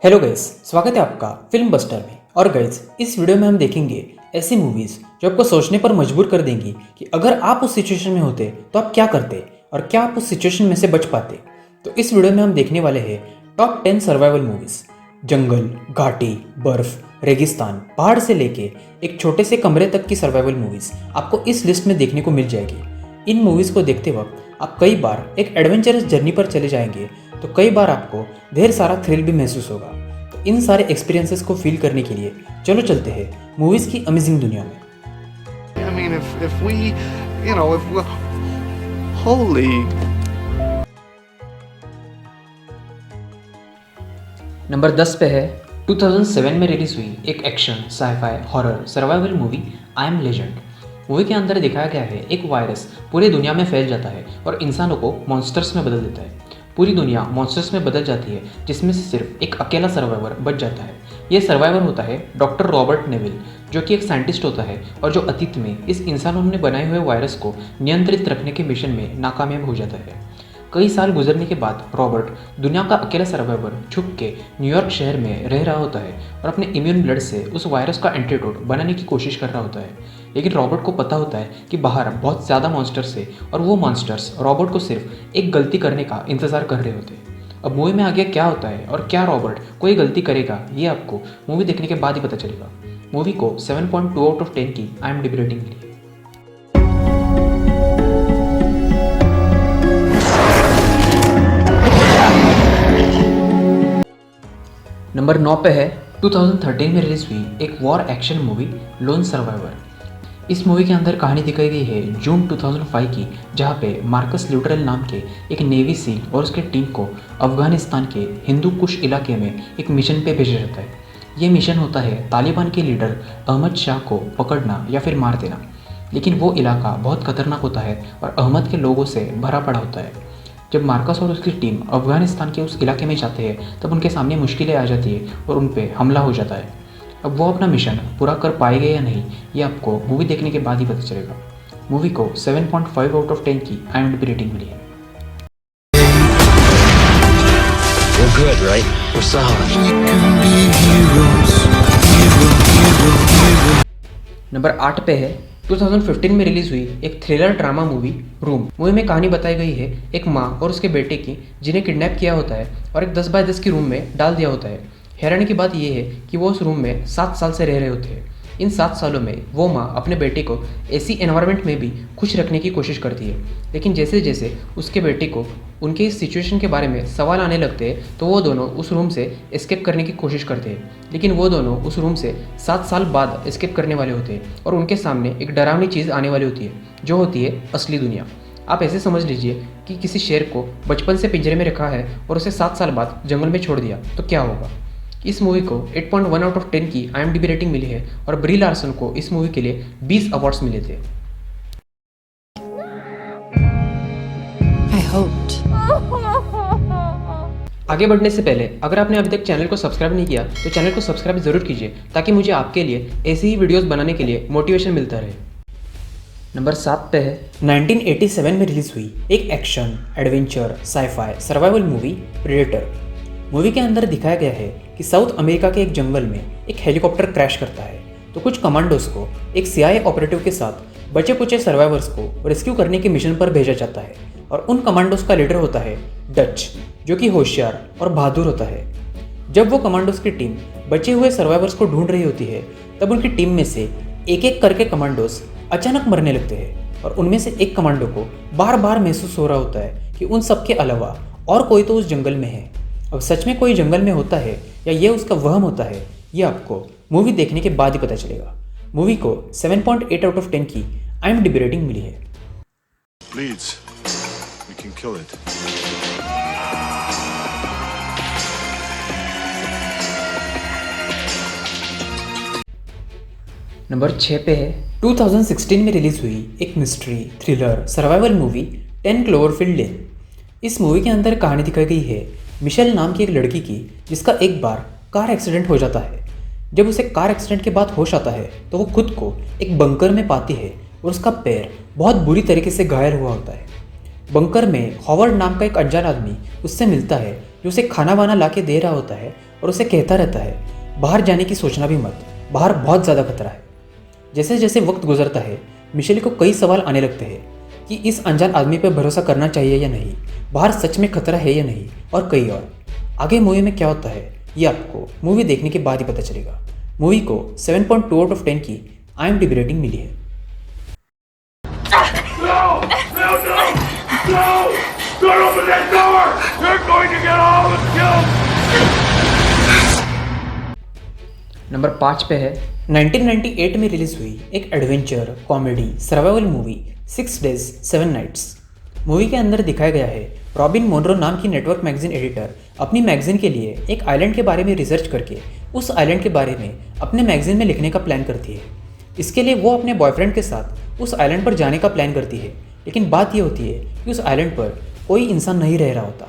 Hello guys, स्वागत है आपका फिल्म बस्टर में। और गाइस, इस वीडियो में हम देखेंगे ऐसी मूवीज़ जो आपको सोचने पर मजबूर कर देंगी कि अगर आप उस सिचुएशन में होते तो आप क्या करते और क्या आप उस सिचुएशन में से बच पाते। तो इस वीडियो में हम देखने वाले हैं टॉप 10 सर्वाइवल मूवीज़। जंगल, घाटी, बर्फ, रेगिस्तान, पहाड़ से लेके एक छोटे से कमरे तक की सर्वाइवल मूवीज़ आपको इस लिस्ट में देखने को मिल जाएगी। इन मूवीज़ को देखते वक्त आप कई बार एक एडवेंचरस जर्नी पर चले जाएंगे, तो कई बार आपको ढेर सारा थ्रिल भी महसूस होगा। तो इन सारे एक्सपीरियंसेस को फील करने के लिए चलो चलते हैं मूवीज़ की अमेजिंग दुनिया में। I mean, if we, if we, holy. Number 10 पे है 2007 में रिलीज हुई एक action, sci-fi, horror, survival movie I Am Legend. Movie के अंदर दिखाया गया है एक वायरस पूरी दुनिया में फैल जाता है और इंसानों को मॉन्स्टर्स में बदल देता है। पूरी दुनिया मॉन्स्टर्स में बदल जाती है, जिसमें से सिर्फ एक अकेला सर्वाइवर बच जाता है। ये सर्वाइवर होता है डॉक्टर रॉबर्ट नेविल, जो कि एक साइंटिस्ट होता है और जो अतीत में इस इंसानों ने बनाए हुए वायरस को नियंत्रित रखने के मिशन में नाकामयाब हो जाता है। कई साल गुजरने के बाद रॉबर्ट, दुनिया का अकेला सर्वाइवर, छुप के न्यूयॉर्क शहर में रह रहा होता है और अपने इम्यून ब्लड से उस वायरस का एंटीडोट बनाने की कोशिश कर रहा होता है। लेकिन रॉबर्ट को पता होता है कि बाहर बहुत ज़्यादा मॉन्स्टर्स है और वो मॉन्स्टर्स रॉबर्ट को सिर्फ एक गलती करने का इंतज़ार कर रहे होते हैं। अब मूवी में आगे क्या होता है और क्या रॉबर्ट कोई गलती करेगा, ये आपको मूवी देखने के बाद ही पता चलेगा। मूवी को 7.2 आउट ऑफ 10 की IMDb रेटिंग मिली। नंबर 9 पे है 2013 में रिलीज हुई एक war action movie lone survivor. इस मूवी के अंदर कहानी दिखाई गई है जून 2005 की, जहाँ पे मार्कस ल्यूटरल नाम के एक नेवी सील और उसके टीम को अफगानिस्तान के हिंदू कुश इलाके में एक मिशन पे भेजा जाता है। ये मिशन होता है तालिबान के लीडर अहमद शाह को पकड़ना या फिर मार देना। लेकिन वो इलाका बहुत खतरनाक होता है और अहमद के लोगों से भरा पड़ा होता है। जब मार्कस और उसकी टीम अफगानिस्तान के उस इलाके में जाते हैं, तब उनके सामने मुश्किलें आ जाती है और उन पर हमला हो जाता है। अब वो अपना मिशन पूरा कर पाएंगे या नहीं, ये आपको मूवी देखने के बाद ही पता चलेगा। मूवी को 7.5 आउट ऑफ 10 की IMDb रेटिंग मिली है। We're good, right? We're solid. Number 8 पे है 2015 में रिलीज हुई एक thriller drama movie room. Movie में कहानी बताई गई है एक माँ और उसके बेटे की, जिन्हें किडनैप किया होता है और एक 10 बाय 10 की रूम में डाल दिया होता है। हैरानी की बात यह है कि वो उस रूम में 7 साल से रह रहे होते हैं। इन 7 सालों में वो माँ अपने बेटे को ऐसी एनवायरनमेंट में भी खुश रखने की कोशिश करती है। लेकिन जैसे जैसे उसके बेटे को उनके इस सिचुएशन के बारे में सवाल आने लगते हैं, तो वो दोनों उस रूम से एस्केप करने की कोशिश करते हैं। लेकिन वो दोनों उस रूम से 7 साल बाद एस्केप करने वाले होते हैं और उनके सामने एक डरावनी चीज़ आने वाली होती है, जो होती है असली दुनिया। आप ऐसे समझ लीजिए कि किसी शेर को बचपन से पिंजरे में रखा है और उसे 7 साल बाद जंगल में छोड़ दिया, तो क्या होगा। इस मूवी को 8.1 आउट ऑफ 10 की IMDb रेटिंग मिली है और ब्री लार्सन को इस मूवी के लिए 20 अवार्ड्स मिले थे। आगे बढ़ने से पहले अगर आपने अभी तक चैनल को सब्सक्राइब नहीं किया, तो चैनल को सब्सक्राइब जरूर कीजिए, ताकि मुझे आपके लिए ऐसी ही वीडियोस बनाने के लिए मोटिवेशन मिलता रहे। नंबर 7 पे है 1987 में रिलीज हुई एक action, adventure, sci-fi, survival movie Predator. Movie के अंदर दिखाया गया है कि साउथ अमेरिका के एक जंगल में एक हेलीकॉप्टर क्रैश करता है, तो कुछ कमांडोज को एक CIA ऑपरेटिव के साथ बचे कुचे सर्वाइवर्स को रेस्क्यू करने के मिशन पर भेजा जाता है। और उन कमांडोज का लीडर होता है डच, जो कि होशियार और बहादुर होता है। जब वो कमांडोज की टीम बचे हुए सर्वाइवर्स को ढूंढ रही होती है, तब उनकी टीम में से एक एक करके कमांडोज अचानक मरने लगते हैं और उनमें से एक कमांडो को बार बार महसूस हो रहा होता है कि उन सबके अलावा और कोई तो उस जंगल में है। अब सच में कोई जंगल में होता है या ये उसका वहम होता है, ये आपको मूवी देखने के बाद ही पता चलेगा। मूवी को 7.8 आउट ऑफ 10 की IMDb रेटिंग मिली है। Bleeds. We can kill it. Number 6 पे है 2016 में रिलीज हुई एक मिस्ट्री, थ्रिलर, सर्वाइवल मूवी 10 क्लोवरफील्ड लेन। इस मूवी के अंदर कहानी दिखाई गई है मिशेल नाम की एक लड़की की, जिसका एक बार कार एक्सीडेंट हो जाता है। जब उसे कार एक्सीडेंट के बाद होश आता है, तो वो खुद को एक बंकर में पाती है और उसका पैर बहुत बुरी तरीके से घायल हुआ होता है। बंकर में हॉवर्ड नाम का एक अनजान आदमी उससे मिलता है, जो उसे खाना वाना ला के दे रहा होता है और उसे कहता रहता है बाहर जाने की सोचना भी मत, बाहर बहुत ज़्यादा खतरा है। जैसे जैसे वक्त गुजरता है मिशेल को कई सवाल आने लगते हैं कि इस अनजान आदमी पर भरोसा करना चाहिए या नहीं, बाहर सच में खतरा है या नहीं, और कई और। आगे मूवी में क्या होता है ये आपको मूवी देखने के बाद ही पता चलेगा। मूवी को 7.2 आउट ऑफ 10 की IMDb रेटिंग मिली है। Don't open that door! You're going to get all of us killed! Number 5 पे है 1998 में रिलीज हुई एक adventure comedy survival movie 6 Days 7 Nights। Movie के अंदर दिखाया गया है रॉबिन मोनरो नाम की नेटवर्क मैगजीन एडिटर अपनी मैगजीन के लिए एक आइलैंड के बारे में रिसर्च करके उस आइलैंड के बारे में अपने मैगजीन में लिखने का प्लान करती है। इसके लिए वो अपने बॉयफ्रेंड के साथ उस आइलैंड पर जाने का प्लान करती है, लेकिन बात ये होती है कि उस आइलैंड पर कोई इंसान नहीं रह रहा होता।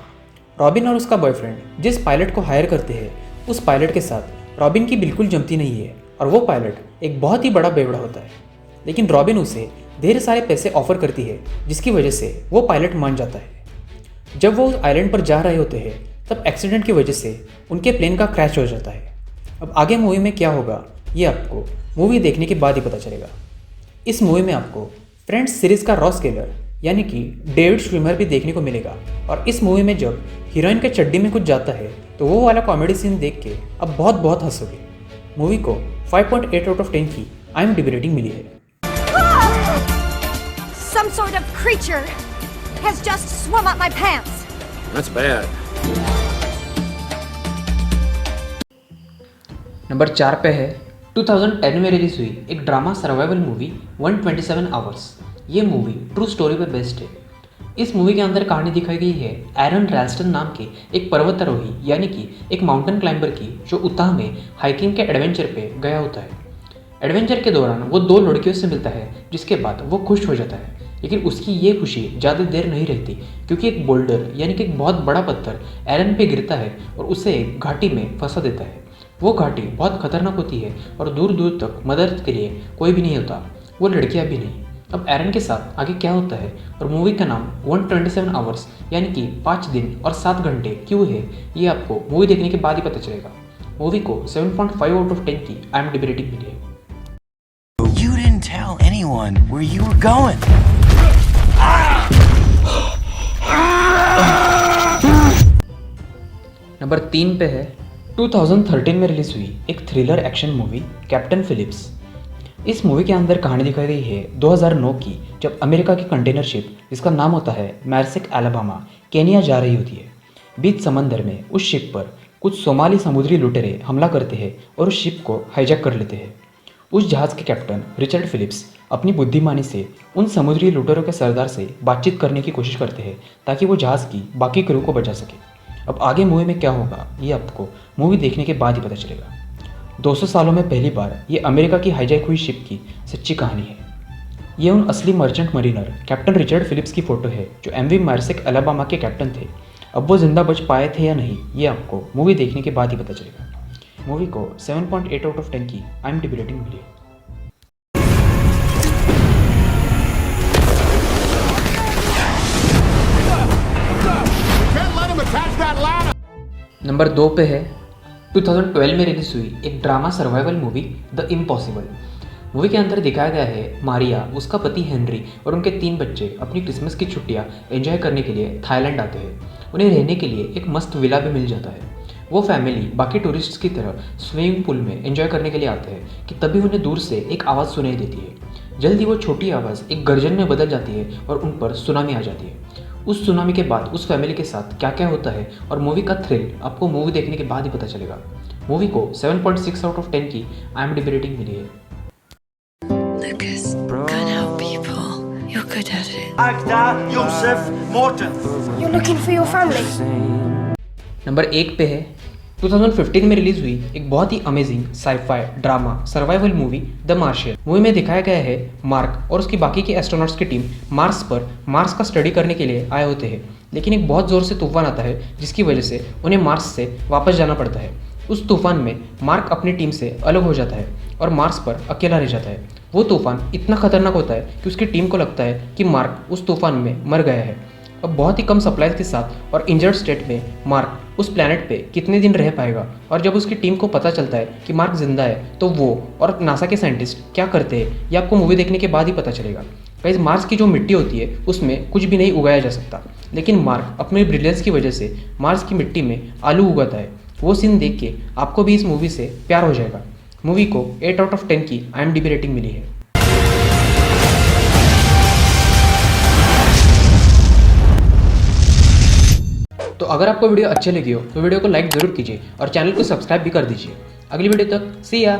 रॉबिन और उसका बॉयफ्रेंड जिस पायलट को हायर करते हैं उस पायलट के साथ रॉबिन की बिल्कुल जमती नहीं है और वो पायलट एक बहुत ही बड़ा बेवड़ा होता है। लेकिन रॉबिन उसे ढेर सारे पैसे ऑफर करती है जिसकी वजह से वो पायलट मान जाता है। जब वो उस आइलैंड पर जा रहे होते हैं तब एक्सीडेंट की वजह से उनके प्लेन का क्रैश हो जाता है। अब आगे मूवी में क्या होगा ये आपको मूवी देखने के बाद ही पता चलेगा। इस मूवी में आपको फ्रेंड्स सीरीज़ का रॉस केलर यानी कि डेविड श्विमर भी देखने को मिलेगा। और इस मूवी में जब हीरोइन के चड्डी में कुछ जाता है तो वो वाला कॉमेडी सीन देख के अब बहुत बहुत हंसोगे। मूवी को 5.8 आउट ऑफ 10 की IMDb रेटिंग मिली है। Some sort of creature has just swum up my pants. That's bad. Number 4 पे है 2010 में रिलीज हुई एक ड्रामा सर्वाइवल मूवी 127 आवर्स। ये मूवी ट्रू स्टोरी पे बेस्ड है। इस मूवी के अंदर कहानी दिखाई गई है एरन रैल्स्टन नाम के एक पर्वतारोही यानी कि एक माउंटेन क्लाइंबर की, जो उताह में हाइकिंग के एडवेंचर पे गया होता है। एडवेंचर के दौरान वो 2 लड़कियों से मिलता है जिसके बाद वो खुश हो जाता है। लेकिन उसकी ये खुशी ज़्यादा देर नहीं रहती क्योंकि एक बोल्डर यानी कि एक बहुत बड़ा पत्थर एरन पे गिरता है और उसे एक घाटी में फंसा देता है। वो घाटी बहुत खतरनाक होती है और दूर दूर तक मदद के लिए कोई भी नहीं होता, वो लड़कियां भी नहीं। अब एरन के साथ आगे क्या होता है और मूवी का नाम 127 आवर्स यानी कि 5 दिन और 7 घंटे क्यों है ये आपको मूवी देखने के बाद ही पता चलेगा। मूवी को 7.5 आउट ऑफ 10 की IMDb रेटिंग मिली है। You didn't tell anyone where you were going. Number 3 पे है 2013 में रिलीज हुई एक thriller action movie Captain Phillips. इस मूवी के अंदर कहानी दिखाई गई है 2009 की, जब अमेरिका की कंटेनर शिप जिसका नाम होता है मैर्सिक एलाबामा केनिया जा रही होती है। बीच समंदर में उस शिप पर कुछ सोमाली समुद्री लुटेरे हमला करते हैं और उस शिप को हाईजैक कर लेते हैं। उस जहाज़ के कैप्टन रिचर्ड फिलिप्स अपनी बुद्धिमानी से उन समुद्री लुटेरों के सरदार से बातचीत करने की कोशिश करते हैं ताकि वो जहाज़ की बाकी क्रू को बचा सके। अब आगे मूवी में क्या होगा ये आपको मूवी देखने के बाद ही पता चलेगा। 200 सालों में पहली बार ये अमेरिका की हाईजैक हुई शिप की सच्ची कहानी है। ये उन असली merchant mariner captain Richard Phillips की फ़ोटो है जो MV मैर्सिक एलाबामा के कैप्टन थे। अब वो जिंदा बच पाए थे या नहीं ये आपको मूवी देखने के बाद ही पता चलेगा। मूवी को 7.8 आउट ऑफ 10 की IMDb रेटिंग मिली है। नंबर 2 पे है 2012 में रिलीज हुई एक drama survival movie the impossible. Movie के अंदर दिखाया गया है मारिया, उसका पति हेनरी और उनके 3 बच्चे अपनी क्रिसमस की छुट्टियां एंजॉय करने के लिए थाईलैंड आते हैं। उन्हें रहने के लिए एक मस्त विला भी मिल जाता है। वो फैमिली बाकी टूरिस्ट्स की तरह स्विमिंग पूल में एंजॉय करने के लिए आते हैं कि तभी उन्हें दूर से एक आवाज़ सुनाई देती है। जल्दी वो छोटी आवाज़ एक गर्जन में बदल जाती है और उन पर सुनामी आ जाती है। उस सुनामी के बाद उस फैमिली के साथ क्या क्या होता है और मूवी का थ्रिल आपको मूवी देखने के बाद ही पता चलेगा। मूवी को 7.6 आउट ऑफ 10 की IMDb रेटिंग मिली है। Lucas, can't help people. You're good at it. Agda Joseph Morton. You're looking for your family? Number 1 पे है 2015 में रिलीज हुई एक बहुत ही amazing sci fi drama survival movie the Martian. Movie में दिखाया गया है मार्क और उसकी बाकी की एस्ट्रोनॉट्स की टीम मार्स का स्टडी करने के लिए आए होते हैं, लेकिन एक बहुत ज़ोर से तूफान आता है जिसकी वजह से उन्हें मार्स से वापस जाना पड़ता है। उस तूफान में मार्क अपनी टीम से अलग हो जाता है और मार्स पर अकेला रह जाता है। वो तूफान इतना खतरनाक होता है कि उसकी टीम को लगता है कि मार्क उस तूफान में मर गया है। अब बहुत ही कम सप्लाईज के साथ और इंजर्ड स्टेट में मार्क उस प्लैनेट पे कितने दिन रह पाएगा, और जब उसकी टीम को पता चलता है कि मार्क जिंदा है तो वो और नासा के साइंटिस्ट क्या करते हैं ये आपको मूवी देखने के बाद ही पता चलेगा। गाइस, मार्स की जो मिट्टी होती है उसमें कुछ भी नहीं उगाया जा सकता, लेकिन मार्क अपने ब्रिलियंस की वजह से मार्स की मिट्टी में आलू उगाता है। वो सीन देख के आपको भी इस मूवी से प्यार हो जाएगा। मूवी को 8 आउट ऑफ 10 की IMDb रेटिंग मिली है। तो अगर आपको वीडियो अच्छे लगी हो तो वीडियो को लाइक ज़रूर कीजिए और चैनल को सब्सक्राइब भी कर दीजिए। अगली वीडियो तक सी या।